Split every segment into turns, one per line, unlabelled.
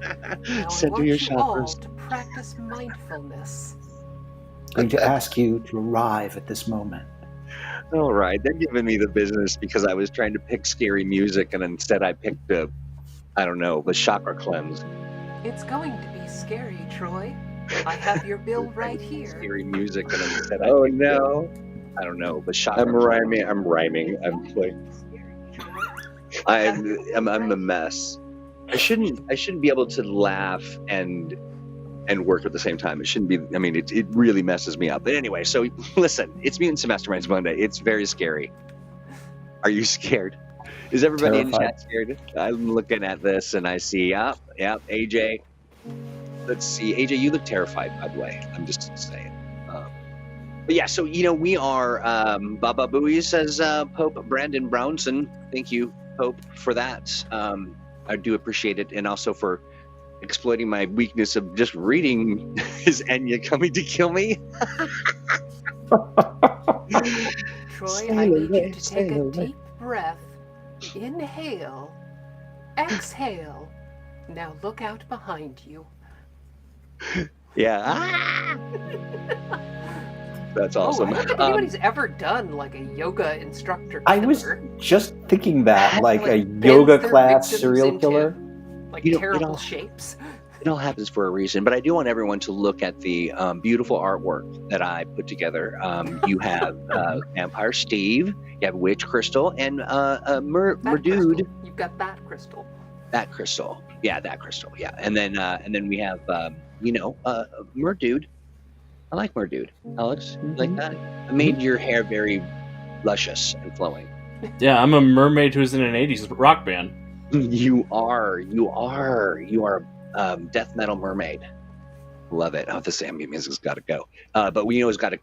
Now I
Center
want
your
you all
chakras.
to practice mindfulness.
I'm going to ask you to arrive at this moment.
All right, they're giving me the business because I was trying to pick scary music, and instead I picked the chakra cleanse.
It's going to be scary, Troy. I have your bill right here.
Scary music, and instead
Oh,
I picked
no.
the chakra.
I'm rhyming. I'm like, I'm a mess.
I shouldn't be able to laugh and work at the same time. It shouldn't be. I mean, it really messes me up. But anyway, so listen, it's Mutants Masterminds Monday. It's very scary. Are you scared? Is everybody in the chat scared? I'm looking at this and I see, yep, AJ. Let's see, AJ, you look terrified, by the way. I'm just saying. But yeah, so, we are, Baba Booey says, Pope Brandon Brownson. Thank you, Pope, for that. I do appreciate it. And also for exploiting my weakness of just reading. Is Enya coming to kill me?
Troy, I need you to take a deep breath. Inhale. Exhale. Now look out behind you.
Yeah. That's awesome.
I don't think anybody's ever done like a yoga instructor killer.
I was just thinking that, like a
bends
yoga
their
class
victims
serial
into,
killer.
like
You know,
terrible shapes.
It all happens for a reason, but I do want everyone to look at the beautiful artwork that I put together. You have Vampire Steve, you have Witch Crystal, and Merdude.
You've got that crystal.
That crystal, yeah, and then we have Merdude. I like Merdude. Alex, you like that? I made your hair very luscious and flowing.
Yeah, I'm a mermaid who's in an 80s rock band.
You are death metal mermaid. Love it. Oh, this ambient music's got to go. But we know it's got to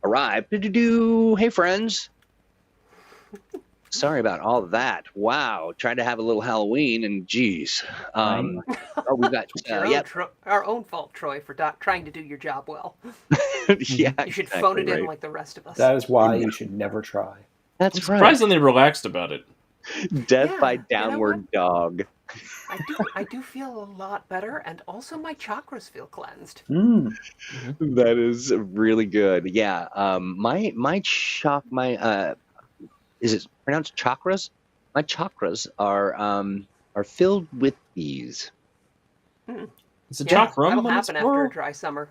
arrive. Hey, friends. Sorry about all of that. Wow. Trying to have a little Halloween and geez. We got
our own fault, Troy, for trying to do your job well.
Yeah,
you should phone it in like the rest of us.
That is why you should never try.
That's
I'm surprisingly relaxed about it.
Death by downward dog.
I do feel a lot better, and also my chakras feel cleansed.
That is really good. Yeah. Is it pronounced chakras? My chakras are filled with bees.
It's a chakra.
That'll happen after a dry summer.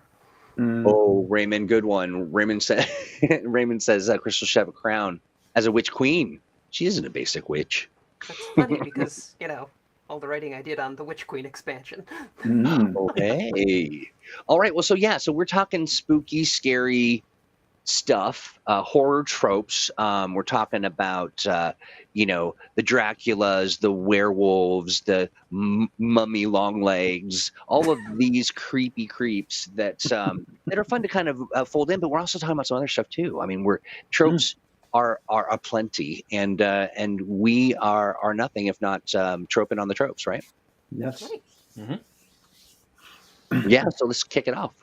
Oh, Raymond, good one. Raymond says Crystal should have a crown as a witch queen. She isn't a basic witch.
That's funny because, all the writing I did on the Witch Queen expansion.
Okay. All right. Well, so we're talking spooky, scary stuff, horror tropes. We're talking about, the Draculas, the werewolves, the mummy long legs, all of these creepy creeps that are fun to kind of fold in. But we're also talking about some other stuff too. I mean, tropes are aplenty, and we are nothing if not troping on the tropes, right?
Yes.
Yeah. So let's kick it off.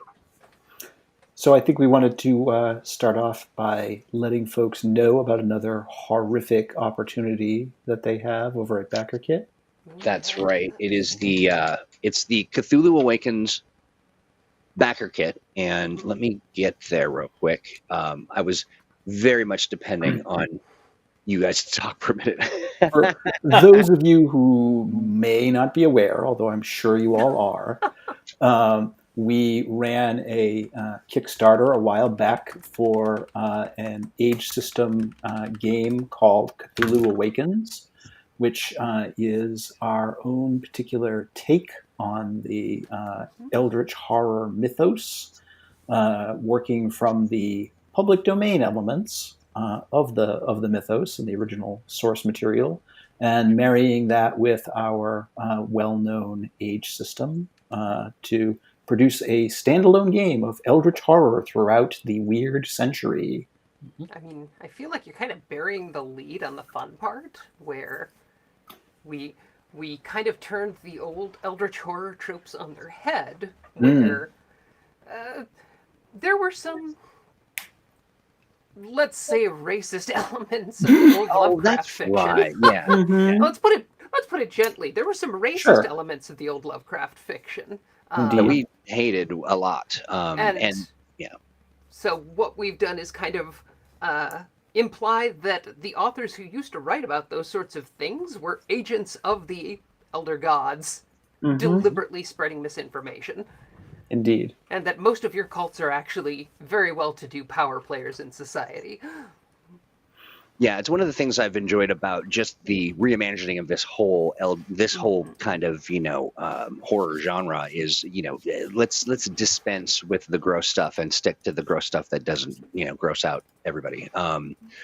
So I think we wanted to start off by letting folks know about another horrific opportunity that they have over at Backer Kit.
That's right. It is it's the Cthulhu Awakens Backer Kit, and let me get there real quick. I was very much depending on you guys to talk for a minute.
For those of you who may not be aware, although I'm sure you all are, we ran a Kickstarter a while back for an age system game called Cthulhu Awakens, which is our own particular take on the Eldritch horror mythos, working from the public domain elements of the mythos and the original source material, and marrying that with our well-known age system to produce a standalone game of Eldritch horror throughout the weird century.
I mean, I feel like you're kind of burying the lead on the fun part, where we kind of turned the old Eldritch horror tropes on their head, where there were some, let's say, racist elements of old Lovecraft fiction.
Right. Yeah.
Let's put let's put it gently. There were some racist
Sure.
elements of the old Lovecraft fiction.
Indeed.
That we hated a lot.
And
yeah.
So what we've done is kind of imply that the authors who used to write about those sorts of things were agents of the elder gods,
Mhm.
deliberately spreading misinformation.
Indeed.
And that most of your cults are actually very well-to-do power players in society.
Yeah, it's one of the things I've enjoyed about just the reimagining of this whole kind of horror genre is let's dispense with the gross stuff and stick to the gross stuff that doesn't gross out everybody,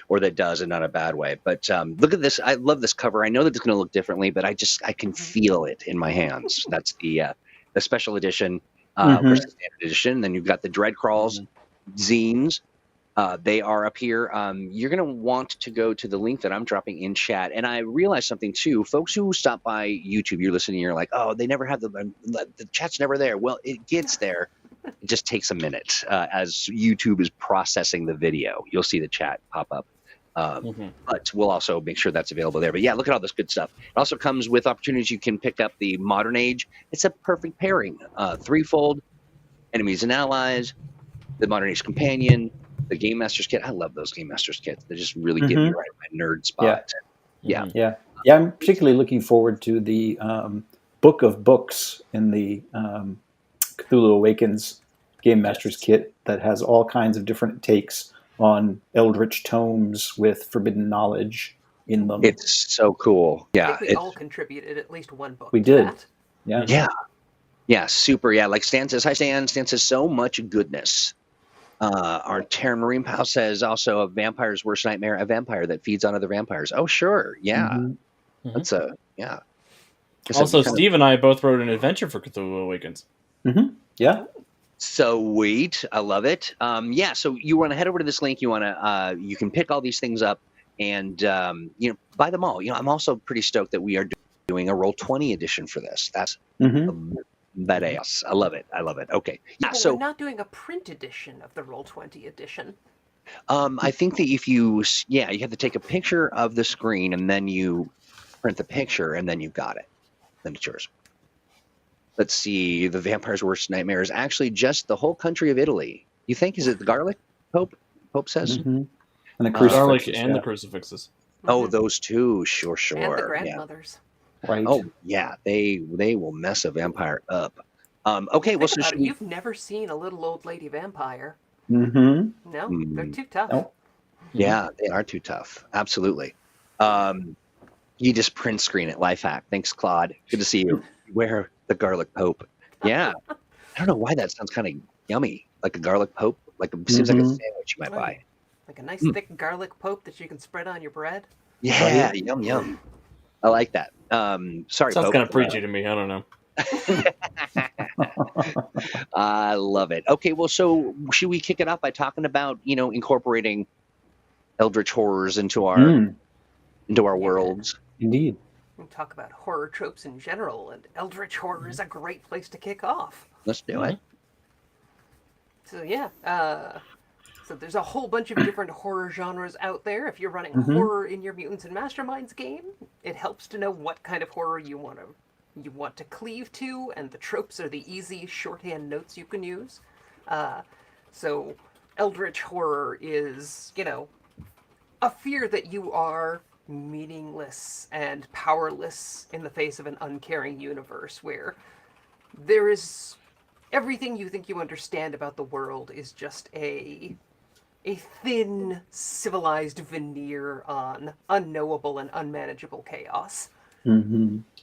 or that does, and not a bad way. But look at this! I love this cover. I know that it's going to look differently, but I can feel it in my hands. That's the special edition versus standard edition. Then you've got the Dread Crawls zines. They are up here. You're going to want to go to the link that I'm dropping in chat. And I realized something too. Folks who stop by YouTube, you're listening, you're like, oh, they never have the chat's never there. Well, it gets there. It just takes a minute. As YouTube is processing the video, you'll see the chat pop up. But we'll also make sure that's available there. But yeah, look at all this good stuff. It also comes with opportunities. You can pick up the Modern Age. It's a perfect pairing. Threefold, Enemies and Allies, the Modern Age Companion, the Game Master's Kit. I love those Game Master's Kits. They just really get me right in my nerd spot. Yeah.
I'm particularly looking forward to the book of books in the Cthulhu Awakens Game Master's Kit that has all kinds of different takes on eldritch tomes with forbidden knowledge in them.
It's so cool. Yeah.
I think we all contributed at least one book
We
to
did.
that.
Yeah.
Yeah, super. Yeah, like Stan says, hi Stan. Stan says so much goodness. Our Terran Marine pal says also a vampire's worst nightmare, a vampire that feeds on other vampires. Oh, sure. Yeah. That's yeah.
Also, Steve and I both wrote an adventure for Cthulhu Awakens.
Yeah.
Sweet. I love it. So you want to head over to this link. You want to, you can pick all these things up and, buy them all. I'm also pretty stoked that we are doing a Roll20 edition for this. That's badass. I love it. Okay. Yeah.
But
So
we're not doing a print edition of the Roll20 edition.
I think that if you have to take a picture of the screen and then you print the picture and then you've got it. Then it's yours. Let's see. The Vampire's Worst Nightmare is actually just the whole country of Italy. You think? Is it the garlic? Pope says.
And the
Garlic
crucifixes.
and the crucifixes.
Oh, those two. Sure.
And the
Yeah.
grandmothers.
Right.
Oh, yeah. They will mess a vampire up. Okay. Well, so
Think about
should
it,
we?
You've never seen a little old lady vampire.
Mm-hmm.
No, they're too tough.
Nope.
Yeah, they are too tough. Absolutely. You just print screen it. Life hack. Thanks, Claude. Good to see you. Wear the garlic pope. Yeah. I don't know why that sounds kind of yummy. Like a garlic pope. Seems like a sandwich you might buy.
Like a nice thick garlic pope that you can spread on your bread.
Yeah. Yum. I like that. Sorry,
Sounds
Pope.
kind of preachy to me. I don't know.
I love it. Okay, well, so should we kick it off by talking about incorporating eldritch horrors into our worlds?
Indeed.
We talk about horror tropes in general, and eldritch horror is a great place to kick off.
Let's do it.
So yeah, so there's a whole bunch of different horror genres out there. If you're running horror in your Mutants and Masterminds game, it helps to know what kind of horror you want to cleave to, and the tropes are the easy shorthand notes you can use. So eldritch horror is, a fear that you are meaningless and powerless in the face of an uncaring universe where there is everything you think you understand about the world is just a thin, civilized veneer on unknowable and unmanageable chaos.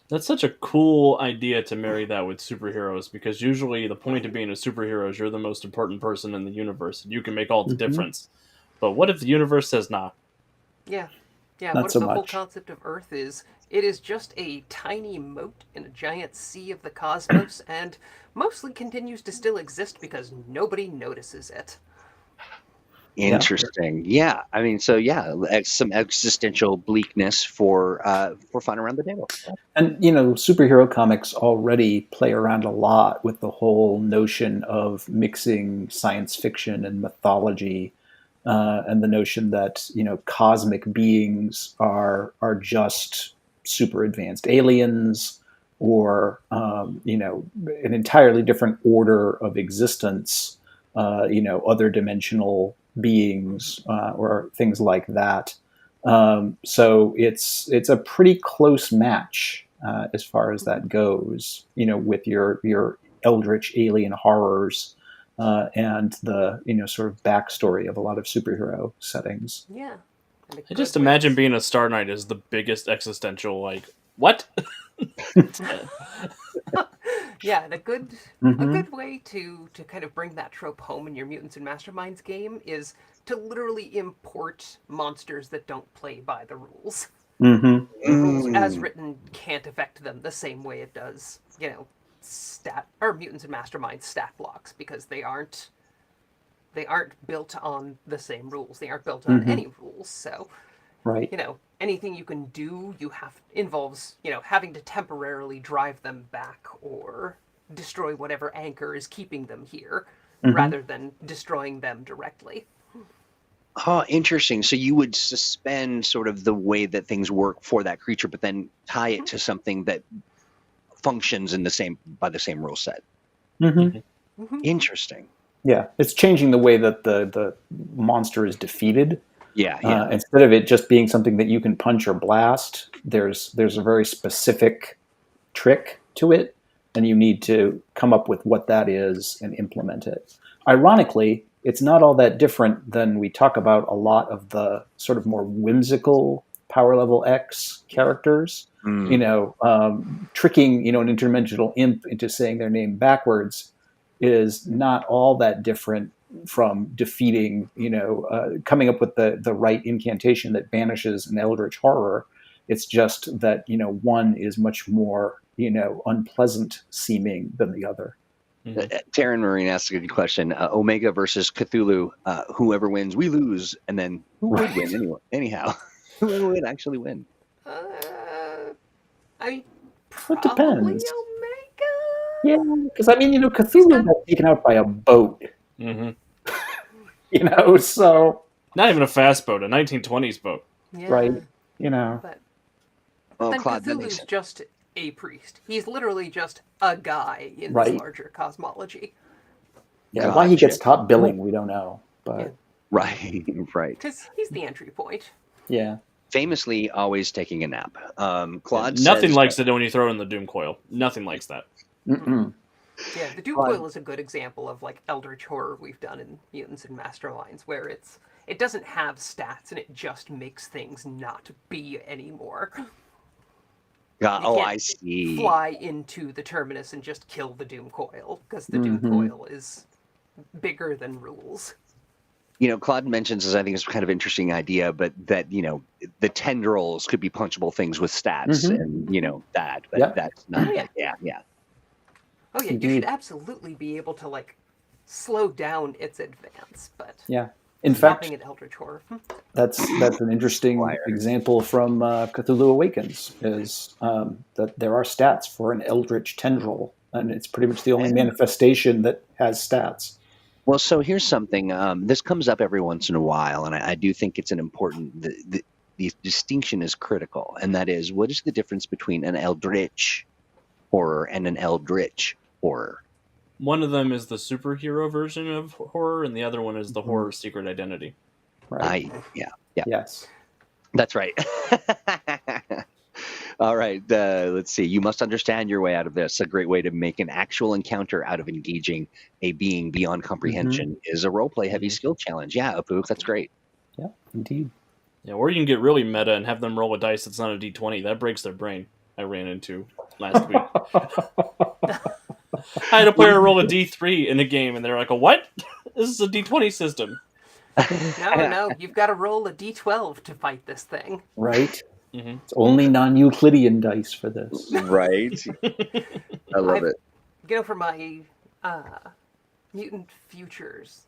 That's such a cool idea to marry that with superheroes, because usually the point of being a superhero is you're the most important person in the universe and you can make all the difference. But what if the universe says nah?
Yeah.
Not
What if
so
the whole
much.
concept of Earth is it is just a tiny mote in a giant sea of the cosmos and mostly continues to still exist because nobody notices it.
Interesting. Yeah. I mean, so some existential bleakness for fun around the table.
And, superhero comics already play around a lot with the whole notion of mixing science fiction and mythology, and the notion that, cosmic beings are just super advanced aliens or an entirely different order of existence, other dimensional beings or things like that. So it's a pretty close match as far as that goes, with your eldritch alien horrors and the sort of backstory of a lot of superhero settings.
Yeah.
I just imagine being a Star Knight is the biggest existential, like, what?
Yeah, and a good way to kind of bring that trope home in your Mutants and Masterminds game is to literally import monsters that don't play by the rules.
Mm-hmm.
The rules as written can't affect them the same way it does, Mutants and Masterminds stat blocks, because they aren't built on the same rules. They aren't built on any rules. So,
right.
Anything you can do, involves, having to temporarily drive them back or destroy whatever anchor is keeping them here, rather than destroying them directly.
Oh, interesting. So you would suspend sort of the way that things work for that creature, but then tie it to something that functions by the same rule set. Interesting.
Yeah, it's changing the way that the monster is defeated.
Yeah.
Instead of it just being something that you can punch or blast, there's a very specific trick to it, and you need to come up with what that is and implement it. Ironically, it's not all that different than we talk about a lot of the sort of more whimsical Power Level X characters. Tricking, an interdimensional imp into saying their name backwards is not all that different from defeating, coming up with the right incantation that banishes an eldritch horror. It's just that, one is much more, unpleasant seeming than the other.
Taryn Marine asked a good question. Omega versus Cthulhu. Whoever wins, we lose. And then who would win anyway? Anyhow, who would actually win?
Probably
depends.
Omega.
Yeah, because Cthulhu got taken out by a boat. So
not even a fast boat, a 1920s boat.
Yeah.
Right.
But then
Claude,
Cthulhu's just a priest. He's literally just a guy in
Right.
this larger cosmology.
Yeah, why he gets top billing, we don't know. But
Right.
Because he's the entry point.
Yeah.
Famously, always taking a nap. Claude
Nothing
says,
likes it when you throw it in the Doom Coil. Nothing likes that.
Mm-mm.
Yeah, the Doom Coil is a good example of like eldritch horror we've done in Mutants and Masterminds, where it doesn't have stats and it just makes things not be anymore.
I see.
Fly into the terminus and just kill the Doom Coil, because the Doom Coil is bigger than rules.
Claude mentions this, I think it's kind of interesting idea, but that, the tendrils could be punchable things with stats and, that, but that's not, yeah.
Oh yeah, you should absolutely be able to like slow down its advance, but
in fact,
an eldritch horror.
that's an interesting example from Cthulhu Awakens, is that there are stats for an eldritch tendril, and it's pretty much the only manifestation that has stats.
Well, so here's something. This comes up every once in a while, and I do think it's an important. The distinction is critical, and that is, what is the difference between an eldritch horror and an eldritch horror?
One of them is the superhero version of horror, and the other one is the horror secret identity.
Right. Yes.
That's right. All right. Let's see. You must understand your way out of this. A great way to make an actual encounter out of engaging a being beyond comprehension is a roleplay heavy skill challenge. Yeah, Apu, that's great.
Yeah, indeed.
Yeah, or you can get really meta and have them roll a dice that's not a d20. That breaks their brain. I ran into last week. I had a player roll a d3 in a game, and they're like, what? This is a d20 system.
No, you've got to roll a d12 to fight this thing.
Right. It's only non-Euclidean dice for this.
Right. I love it.
For my Mutant Futures,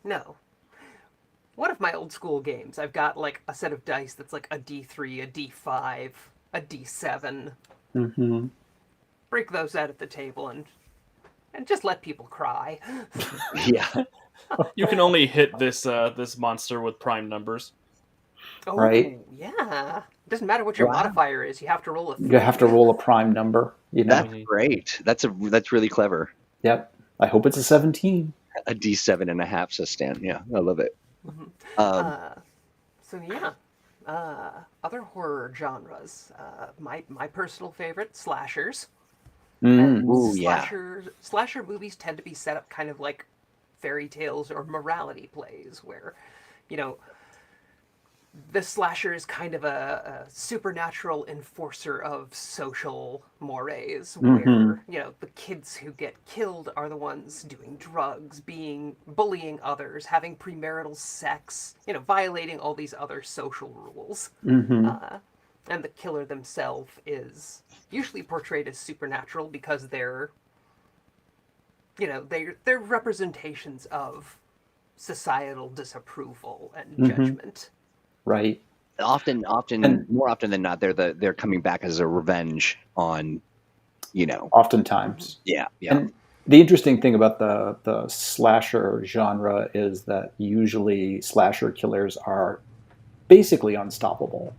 one of my old school games, I've got like a set of dice that's like a d3, a d5, a d7. Break those out at the table and just let people cry.
Yeah.
You can only hit this monster with prime numbers.
Oh,
right?
yeah. Doesn't matter what your
Wow.
modifier is. You have to roll a 3.
You have to roll a prime number. You know.
That's great. That's really clever.
Yep. I hope it's a 17.
A D7.5, says Stan. Yeah, I love it.
Mhm.
Um,
So yeah, other horror genres. My personal favorite, slashers. And
Ooh, yeah.
slasher movies tend to be set up kind of like fairy tales or morality plays, where, you know, the slasher is kind of a supernatural enforcer of social mores, where, you know, the kids who get killed are the ones doing drugs, bullying others, having premarital sex, you know, violating all these other social rules. And the killer themselves is usually portrayed as supernatural because they're, you know, they're representations of societal disapproval and judgment.
Right.
Often,
And-
more often than not, they're coming back as a revenge on, you know.
Oftentimes.
Yeah, yeah.
And the interesting thing about the slasher genre is that usually slasher killers are basically unstoppable.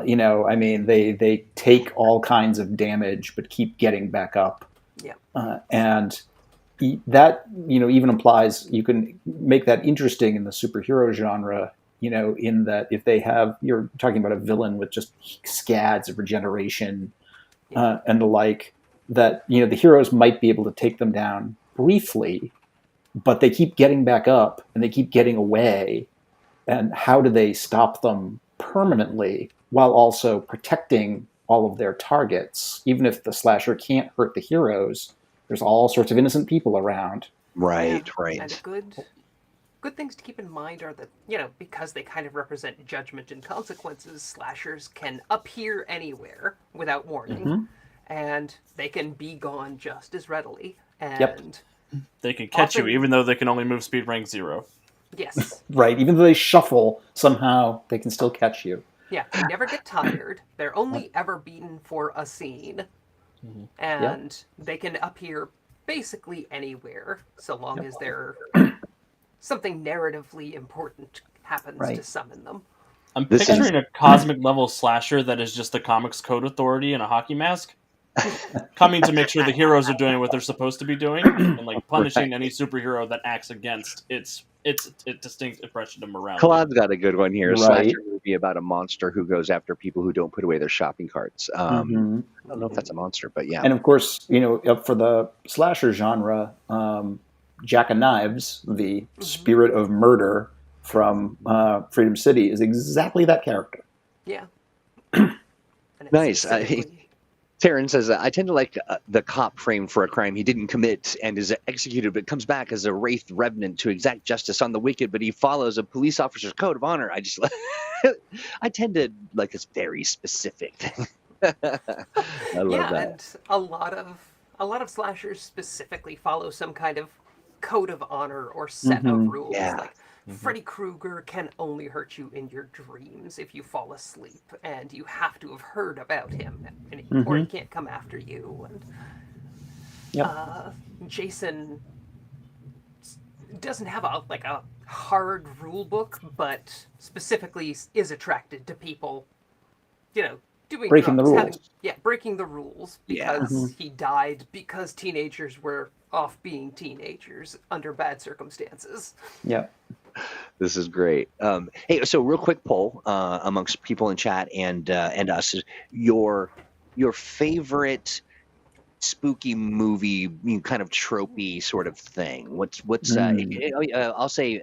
You know, I mean, they take all kinds of damage but keep getting back up.
Yeah.
And that, you know, even implies you can make that interesting in the superhero genre, you know, in that if you're talking about a villain with just scads of regeneration and the like, that, you know, the heroes might be able to take them down briefly, but they keep getting back up and they keep getting away. And how do they stop them permanently while also protecting all of their targets? Even if the slasher can't hurt the heroes, there's all sorts of innocent people around.
Right,
Yeah.
right.
And good things to keep in mind are that, you know, because they kind of represent judgment and consequences, slashers can appear anywhere without warning, and they can be gone just as readily. And
They can catch you
Often-
even though they can only move speed rank 0.
yes,
Right. Even though they shuffle, somehow they can still catch you.
yeah, they never get tired. They're only ever beaten for a scene, and they can appear basically anywhere so long as they're something narratively important happens
Right.
to summon them.
I'm
This
picturing a cosmic level slasher that is just the comics code authority in a hockey mask, coming to make sure the heroes are doing what they're supposed to be doing, and like punishing any superhero that acts against its distinct impression of morality.
Claude's got a good one here. A
Right.
slasher movie about a monster who goes after people who don't put away their shopping carts. I
Mhm.
don't know if that's a monster, but yeah.
And of course, you know, for the slasher genre, Jack of Knives, the spirit of murder from Freedom City, is exactly that character.
Yeah. And it's
Nice.
specifically-
Taryn says, I tend to like the cop framed for a crime he didn't commit and is executed, but comes back as a wraith revenant to exact justice on the wicked, but he follows a police officer's code of honor. I just, I tend to like this very specific thing. I love that.
And a lot of slashers specifically follow some kind of code of honor or set of rules.
Yeah.
Like Freddy Krueger can only hurt you in your dreams if you fall asleep, and you have to have heard about him, or he can't come after you. And Jason doesn't have a hard rule book, but specifically is attracted to people, you know, doing
Breaking the
drugs,
rules.
breaking the rules because he died because teenagers were off being teenagers under bad circumstances.
Yeah.
This is great. Hey, so real quick poll amongst people in chat and us is your favorite spooky movie, kind of tropey sort of thing. What's I'll say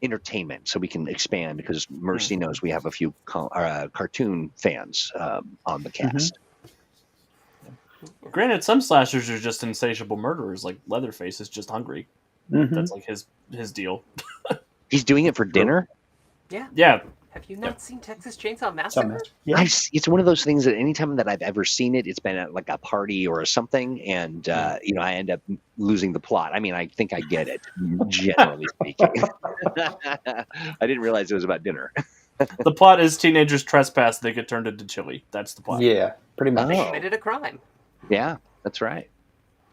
entertainment, so we can expand because Mercy knows we have a few cartoon fans on the cast.
Granted, some slashers are just insatiable murderers, like Leatherface is just hungry. That's like his deal.
He's doing it for dinner.
Yeah.
Have you not seen Texas Chainsaw Massacre?
Yeah.
It's one of those things that anytime that I've ever seen it, it's been at like a party or something, and I end up losing the plot. I mean, I think I get it, generally speaking. I didn't realize it was about dinner.
The plot is teenagers trespass, they get turned into chili. That's the plot.
Yeah, pretty much.
They committed a crime.
Yeah, that's right.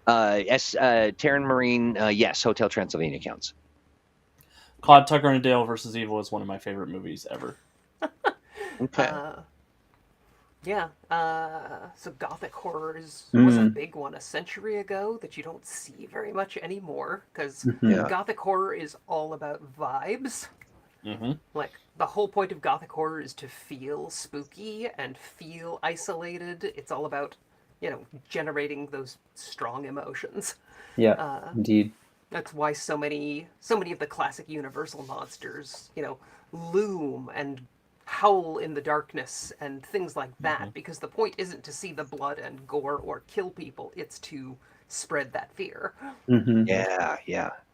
Taryn Marine, yes, Hotel Transylvania counts.
Claude Tucker and Dale versus Evil is one of my favorite movies ever.
Okay.
Yeah. So Gothic horror was a big one a century ago that you don't see very much anymore because
Yeah.
Gothic horror is all about vibes.
Mm-hmm.
Like, the whole point of Gothic horror is to feel spooky and feel isolated. It's all about, generating those strong emotions.
Yeah, indeed.
That's why so many of the classic Universal monsters, loom and howl in the darkness and things like that, because the point isn't to see the blood and gore or kill people, it's to spread that fear.
Mm-hmm.
Yeah.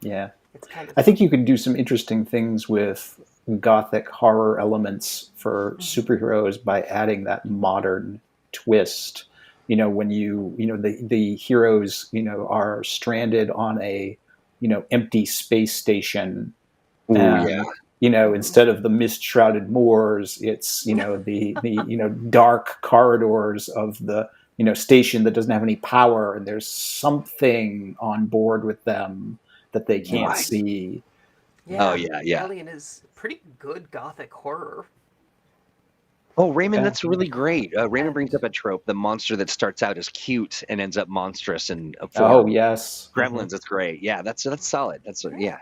Yeah.
It's kind of
I think you could do some interesting things with Gothic horror elements for superheroes by adding that modern twist. When the heroes, are stranded on a, empty space station.
Ooh,
And, instead of the mist shrouded moors, it's, the dark corridors of the, station that doesn't have any power, and there's something on board with them that they can't
Right.
see.
yeah.
Oh, yeah.
Alien is pretty good Gothic horror.
Oh, Raymond,
Yeah.
that's really great. Raymond brings up a trope: the monster that starts out as cute and ends up monstrous and
Oh yes,
Gremlins. That's great. Yeah, that's solid. Yeah.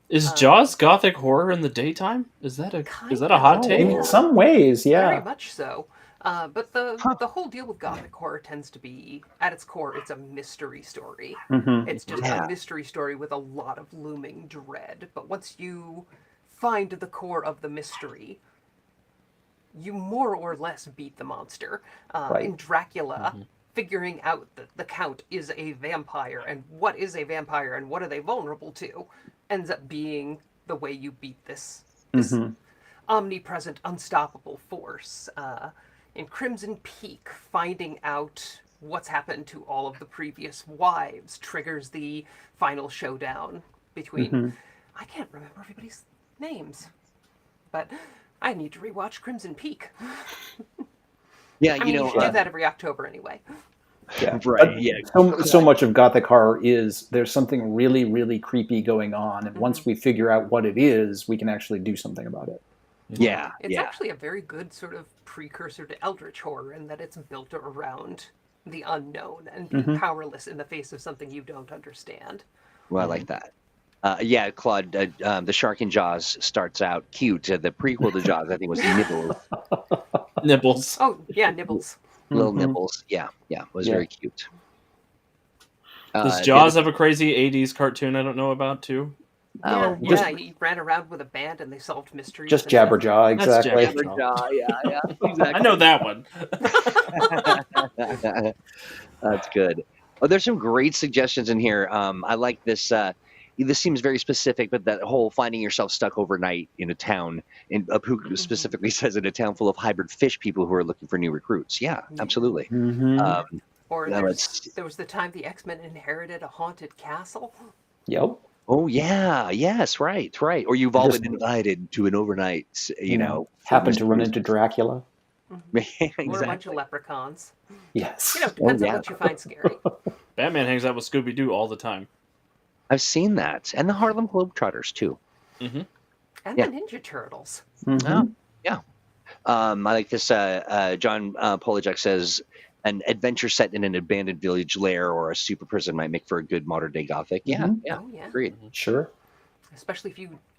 Is Jaws Gothic horror in the daytime? Is that a hot take?
in some ways,
Very
yeah.
much so. But the whole deal with Gothic horror tends to be, at its core, it's a mystery story.
Mm-hmm.
It's just
Yeah.
a mystery story with a lot of looming dread. But once you find the core of the mystery, you more or less beat the monster.
Right.
In Dracula, figuring out that the Count is a vampire and what is a vampire and what are they vulnerable to ends up being the way you beat this omnipresent, unstoppable force. In Crimson Peak, finding out what's happened to all of the previous wives triggers the final showdown between... I can't remember everybody's names, but I need to rewatch Crimson Peak.
Yeah,
I mean, you should do that every October anyway.
Yeah.
Right,
But
yeah.
So much of Gothic horror is there's something really, really creepy going on, and once we figure out what it is, we can actually do something about it.
Yeah.
It's actually a very good sort of precursor to Eldritch horror in that it's built around the unknown and being powerless in the face of something you don't understand.
Well, I like that. Yeah, Claude, the shark in Jaws starts out cute. The prequel to Jaws, I think, was Nibbles.
Nibbles.
Oh, yeah, Nibbles.
Little Nibbles. Yeah, was very cute.
Does Jaws have a crazy 80s cartoon I don't know about, too?
Yeah, he ran around with a band and they solved mysteries.
Just
and stuff.
Jabberjaw, exactly.
Jabberjaw, yeah, exactly.
I know that one.
That's good. Oh, there's some great suggestions in here. I like this. This seems very specific, but that whole finding yourself stuck overnight in a town, who specifically says in a town full of hybrid fish people who are looking for new recruits. Yeah, absolutely.
Or
No,
there was the time the X-Men inherited a haunted castle.
Yep.
Oh yeah, yes, right. Or you've all been invited to an overnight,
Happen to run into Dracula.
Exactly.
Or a bunch of leprechauns.
Yes.
Depends on what you find scary.
Batman hangs out with Scooby-Doo all the time.
I've seen that, and the Harlem Globetrotters too.
And the Ninja Turtles.
Oh, yeah. I like this. John Polajek says an adventure set in an abandoned village lair or a super prison might make for a good modern day Gothic. Yeah,
Oh, yeah.
agreed.
Sure.
Especially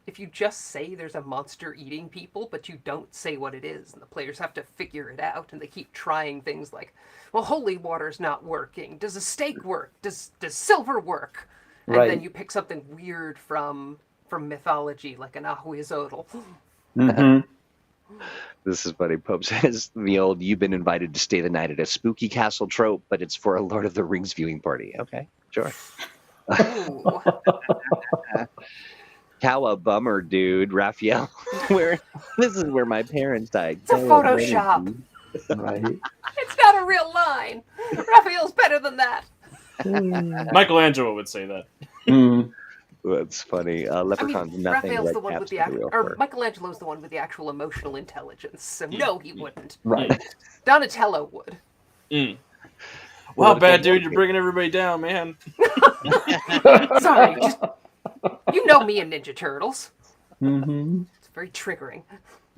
if you just say there's a monster eating people, but you don't say what it is, and the players have to figure it out, and they keep trying things like, well, holy water's not working. Does a stake work? Does silver work? And
Right.
then you pick something weird from mythology, like an Ahuizotl.
This is funny. Pope says the old "you've been invited to stay the night at a spooky castle" trope, but it's for a Lord of the Rings viewing party. Okay, sure.
Ooh.
How a bummer, dude. Raphael, this is where my parents died.
It's a Photoshop.
Right.
It's not a real line. Raphael's better than that.
Michelangelo would say that.
That's funny. Leprechaun's nothing
Raphael's
like
the one with the
absolutely real
or
fur.
Michelangelo's the one with the actual emotional intelligence. So no, he wouldn't.
Right.
Donatello would.
Wow, bad dude, you're bringing everybody down, man.
Sorry, just you know me and Ninja Turtles.
Mm-hmm.
It's very triggering.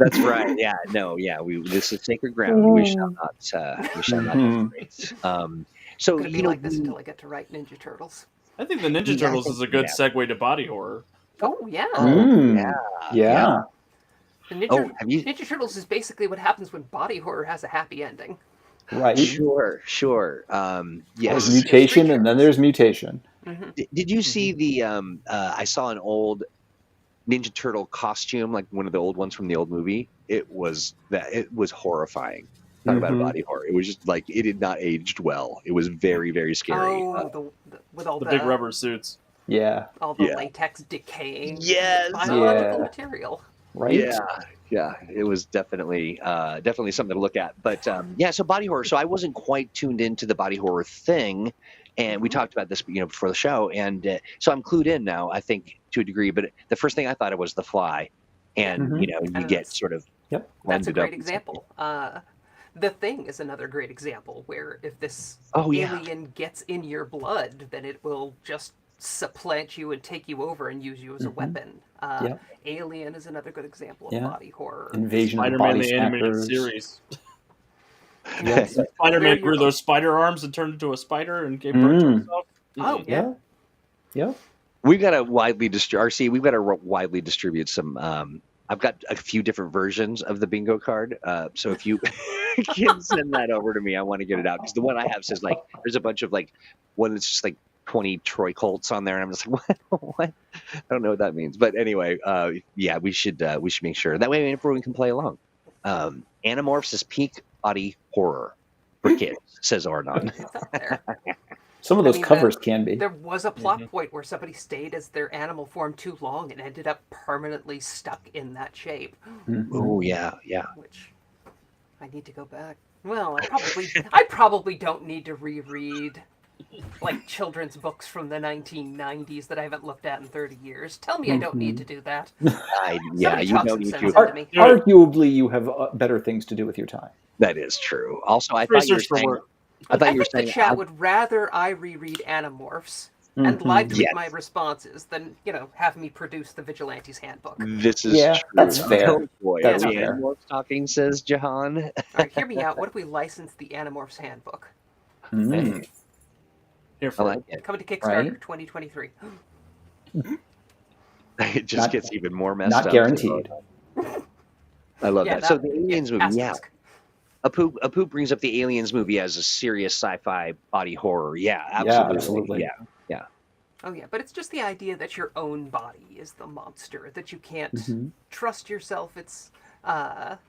That's right. Yeah. No. Yeah. This is sacred ground. We shall not. We shall not separate. So
Gonna be like this until I get to write Ninja Turtles.
I think the Ninja
Yeah, I
Turtles
think
is a good
yeah.
segue to body horror.
Oh yeah.
Yeah.
The
Have you?
Ninja Turtles is basically what happens when body horror has a happy ending.
Right.
Sure.
There's
Yes.
mutation, and then there's mutation.
Did you see the? I saw an old Ninja Turtle costume, like one of the old ones from the old movie. It was horrifying. Talk about a body horror. It was just like it had not aged well. It was very, very scary.
Oh, with all
The big rubber suits.
Yeah.
all the latex decaying.
Yes.
Biological
Yeah.
material.
Right.
Yeah, it was definitely something to look at. But so body horror. So I wasn't quite tuned into the body horror thing, and we talked about this, before the show, and so I'm clued in now, I think, to a degree. But the first thing I thought of was The Fly, and you get sort of
Yep.
That's a
blended up
great example. The Thing is another great example where if this
Oh, yeah.
alien gets in your blood, then it will just supplant you and take you over and use you as a weapon.
Yep.
Alien is another good example of
Yeah.
body horror.
Invasion of
Spider-Man
body
the animated
snatchers.
series.
Yeah.
Spider-Man
There you
grew
go.
those spider arms and turned into a spider and gave birth to himself.
Oh, yeah.
Yeah.
we've got to widely distribute. We've got to widely distribute some. I've got a few different versions of the bingo card. So if you can send that over to me, I want to get it out, because the one I have says there's a bunch of one that's just 20 Troy Colts on there, and I'm just like, what? I don't know what that means. But anyway, we should make sure that way everyone can play along. Animorphs is peak body horror for kids, says Ornon.
It's up there.
Some of those covers can be.
There was a plot point where somebody stayed as their animal form too long and ended up permanently stuck in that shape.
Oh yeah.
Which I need to go back. Well, I probably don't need to reread children's books from the 1990s that I haven't looked at in 30 years. Tell me I don't need to do that.
You
Somebody
don't
talk some
need
sense
to.
into me.
Arguably, you have better things to do with your time.
That is true. Also, I thought you were
Research for
saying.
work.
I thought
I
you were
think the
saying.
chat would rather I reread Animorphs and live tweet my responses than, have me produce the Vigilante's Handbook.
This is
Yeah,
true.
that's fair.
Oh, boy.
That's
Okay,
fair.
Animorphs talking, says Jahan.
All right, hear me out. What if we license the Animorphs Handbook?
Mm.
Here
I
for
like it.
Coming to Kickstarter
Right.
2023.
It just
Not-
gets even more messed up.
Not guaranteed.
I love
Yeah,
that. So the Aliens movie,
asterisk.
Apu brings up the Aliens movie as a serious sci-fi body horror. Yeah,
Yeah,
absolutely.
absolutely.
Yeah.
Oh yeah, but it's just the idea that your own body is the monster, that you can't trust yourself. It's that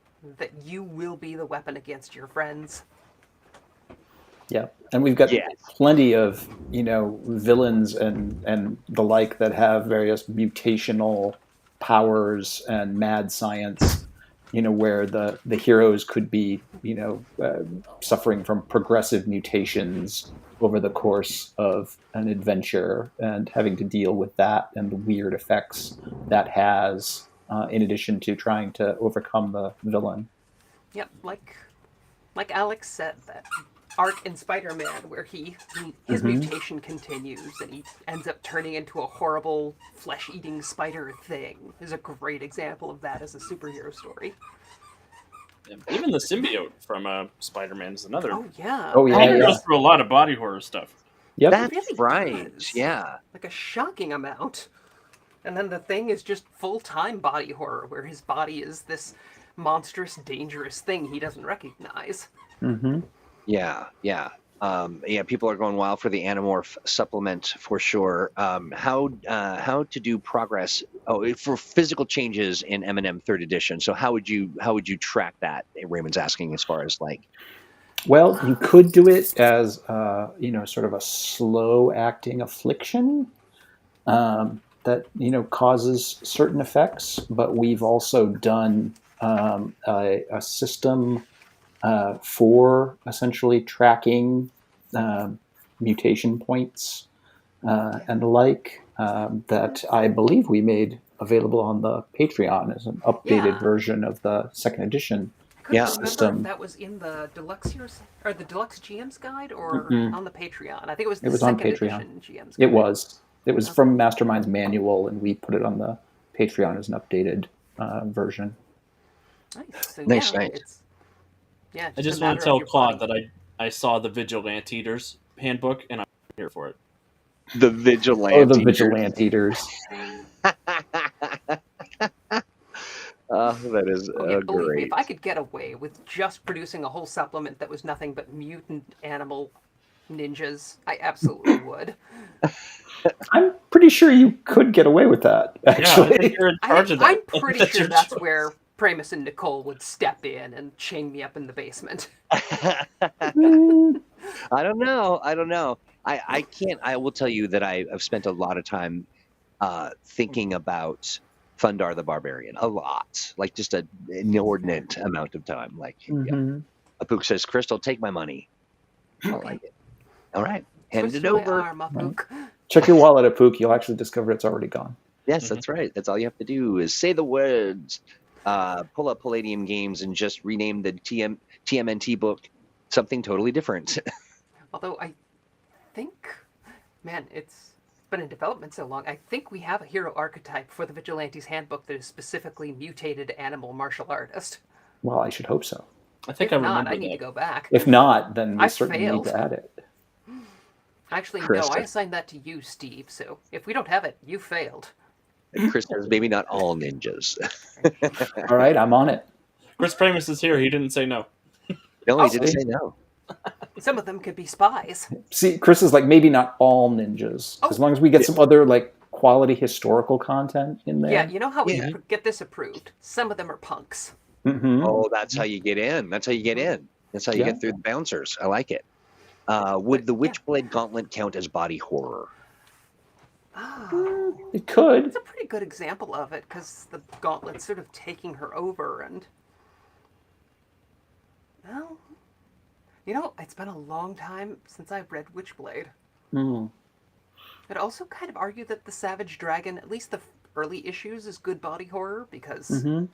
you will be the weapon against your friends.
Yeah, and we've got
Yes.
plenty of villains and the like that have various mutational powers and mad science. Where the heroes could be suffering from progressive mutations over the course of an adventure and having to deal with that and the weird effects that has, in addition to trying to overcome the villain.
Yep, like Alex said, that arc in Spider-Man where his mutation continues and he ends up turning into a horrible flesh-eating spider thing is a great example of that as a superhero story.
Even the symbiote from Spider-Man is another.
Oh yeah.
Oh, yeah,
He
yeah.
goes through a lot of body horror stuff.
Yep.
That's
really
right.
does.
Yeah.
Like a shocking amount. And then the Thing is just full-time body horror where his body is this monstrous, dangerous thing he doesn't recognize.
Mm-hmm.
Yeah. People are going wild for the Animorph supplement for sure. How to do progress for physical changes in M&M 3rd edition. So how would you track that? Raymond's asking as far as
Well, you could do it as sort of a slow acting affliction that causes certain effects, but we've also done a system for essentially tracking mutation points and the like that I believe we made available on the Patreon as an updated version of the 2nd edition.
I couldn't remember
system.
if that was in the Deluxe or the Deluxe GM's Guide or on the Patreon. I think it was the
It was on
2nd
Patreon.
edition GM's Guide.
It was from Mastermind's manual, and we put it on the Patreon as an updated version.
Nice. So
Nice,
yeah,
nice.
it's yeah.
I
a
just want
matter
to
of
tell
your
Claude
body.
that I saw the Vigilante Eaters handbook and I'm here for it.
The
Oh,
vigilante.
the vigilante eaters.
That is
Oh yeah, believe me, if
great.
I could get away with just producing a whole supplement that was nothing but mutant animal ninjas, I absolutely would.
I'm pretty sure you could get away with that,
Yeah, I think
actually.
you're in charge of that.
I'm pretty
That's
sure
your
that's
choice.
where Primus and Nicole would step in and chain me up in the basement.
Mm,
I don't know. I can't. I will tell you that I've spent a lot of time thinking about Thundar the Barbarian. A lot. Like just an inordinate amount of time. Like, yeah.
mhm.
Apuk says, Crystal, take my money. I like it. All right. Hand
Twist
it
my
over.
arm, Apuk.
Check your wallet at Pook. You'll actually discover it's already gone.
Yes,
Mhm.
that's right. That's all you have to do is say the words, pull up Palladium Games, and just rename the TMNT book something totally different.
Although I think, man, it's been in development so long, I think we have a hero archetype for the Vigilante's Handbook that is specifically mutated animal martial artist.
Well, I should hope so.
I think
If
I remember
not, I need
that.
to go back.
If not, then we
I
certainly
failed.
need to add it.
Actually, no,
Krista.
I assigned that to you, Steve, so if we don't have it, you failed.
Chris says maybe not all ninjas.
All right, I'm on it.
Chris Primus is here. He didn't say no.
No,
Oh,
he didn't say no.
Some of them could be spies.
See, Chris is like maybe not all ninjas, as long as we get some other like quality historical content in there.
Yeah, you know how we
Yeah.
get this approved? Some of them are punks.
Mhm.
Oh, that's how you get in. That's how you get in. That's how you
Yeah.
get through the bouncers. I like it. Would the Witchblade Gauntlet count as body horror?
Oh,
It could.
it's a pretty good example of it, because the gauntlet's sort of taking her over, and... Well, you know, it's been a long time since I've read Witchblade.
Mm.
I'd also kind of argue that the Savage Dragon, at least the early issues, is good body horror, because
Mhm.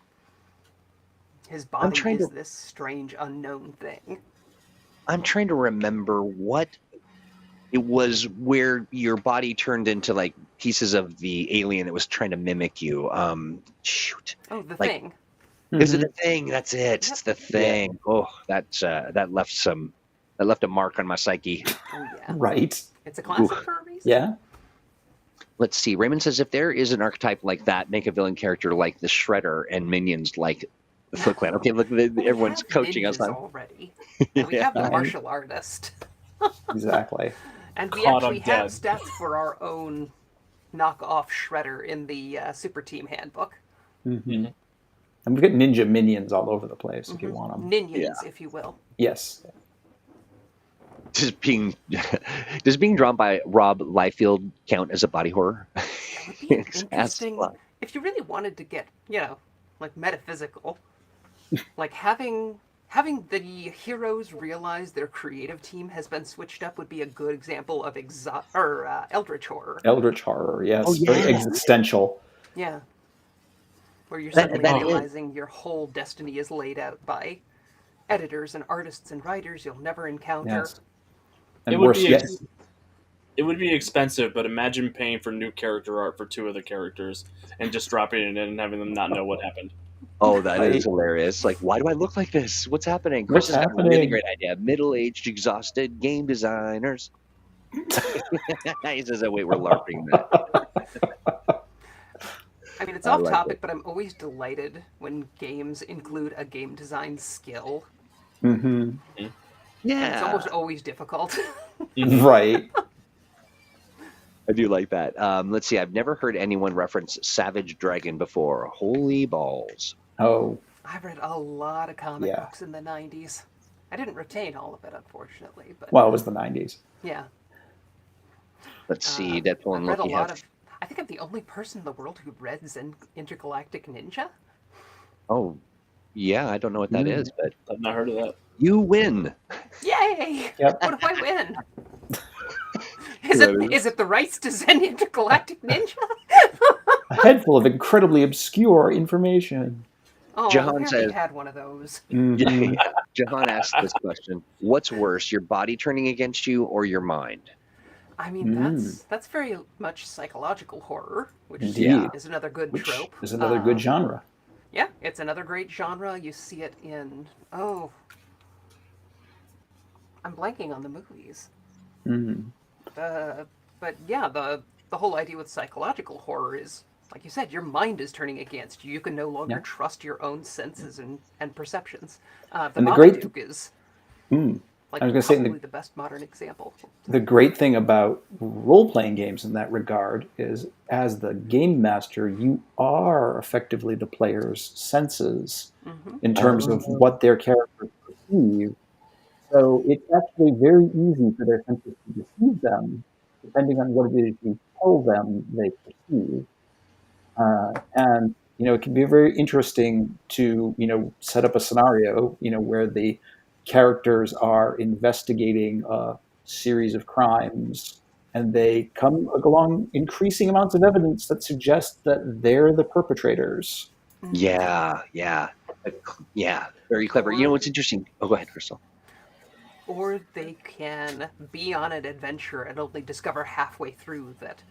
his body
trying
is
to-
this strange unknown thing.
I'm trying to remember what it was where your body turned into like pieces of the alien that was trying to mimic you. Shoot.
Oh, the
Like-
thing.
Is it
Mhm.
the thing? That's it. It's the thing. Oh, that left a mark on my psyche.
Oh, yeah.
Right.
It's a classic for a reason.
Yeah.
Let's see. Raymond says if there is an archetype like that, make a villain character like the Shredder and minions like the Foot Clan. Okay, look,
We
everyone's
have
coaching us.
ninjas
On.
already. And we have the
Right.
martial artist.
Exactly.
And we
Claude,
actually
I'm
have
dead.
stats for our own knockoff Shredder in the Super Team Handbook.
Mhm. And we've got ninja minions all over the place if you want them.
Minions, if you will.
Yes.
Does being drawn by Rob Liefeld count as a body horror?
It would be an
Ask
interesting...
Claude.
If you really wanted to get, like metaphysical, like having the heroes realize their creative team has been switched up would be a good example of Eldritch horror.
Eldritch horror. Yes.
Oh,
Very
yeah.
existential.
Yeah. Where you're
That-
suddenly
that is-
realizing your whole destiny is laid out by editors and artists and writers you'll never encounter.
Yes. And
It would
worse
be
yet,
It would be expensive, but imagine paying for new character art for 2 of the characters and just dropping it in and having them not know what happened.
Oh, that is
Right.
hilarious. Like, why do I look like this? What's happening?
What's
Chris has got a really
happening?
great idea. Middle-aged, exhausted game designers. He says, oh, wait, we're LARPing that.
I mean, it's
I
off
like
topic,
it.
but I'm always delighted when games include a game design skill.
hmm
It's
Yeah,
almost always difficult.
right.
I do like that. Let's see. I've never heard anyone reference Savage Dragon before. Holy balls.
Oh,
I've read a lot of comic
Yeah.
books in the 90s. I didn't retain all of it, unfortunately, but
well, it was the 90s.
yeah.
Let's see.
I've
Deadpool and
read a
Loki
lot
have...
of... I think I'm the only person in the world who read Zen Intergalactic Ninja.
Oh, yeah. I don't know what that is, but
I've not heard of that.
you win.
Yay!
Yep.
What if I win?
That
Is it the rights to Zen Intergalactic Ninja?
A head full of incredibly obscure information.
Oh,
Jahan
we already
says-
had one of those.
Mhm.
Jahan asked this question. What's worse, your body turning against you or your mind?
I mean, that's very much psychological horror, which
Indeed.
is another good
Which
trope.
is another good genre.
Yeah, it's another great genre. You see it in I'm blanking on the movies.
Mm.
But yeah, the whole idea with psychological horror is, like you said, your mind is turning against you. You can no longer
Yeah.
trust your own senses and perceptions. The
And the great,
Babadook is
mm,
like
I was going to say,
probably the best modern example.
the great thing about role-playing games in that regard is, as the game master, you are effectively the player's senses in terms of what their characters perceive. So it's actually very easy for their senses to deceive them, depending on what it is you tell them they perceive. And it can be very interesting to set up a scenario where the characters are investigating a series of crimes, and they come along increasing amounts of evidence that suggest that they're the perpetrators.
Yeah, yeah, yeah. Very clever. You know what's interesting? Oh, go ahead, Crystal.
Or they can be on an adventure and only discover halfway through that,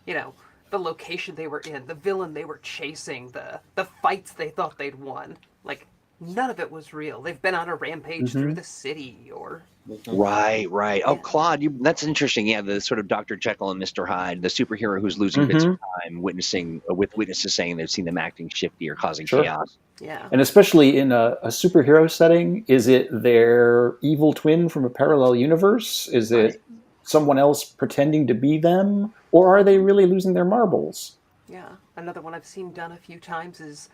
the location they were in, the villain they were chasing, the fights they thought they'd won, like none of it was real. They've been on a rampage through the city, or
Right, right. Oh,
Yeah.
Claude, that's interesting. Yeah, the sort of Dr. Jekyll and Mr. Hyde, the superhero who's losing bits of time, with witnesses saying they've seen them acting shifty or causing
Sure.
chaos.
yeah.
And especially in a superhero setting, is it their evil twin from a parallel universe? Is it someone else pretending to be them? Or are they really losing their marbles?
Yeah. Another one I've seen done a few times is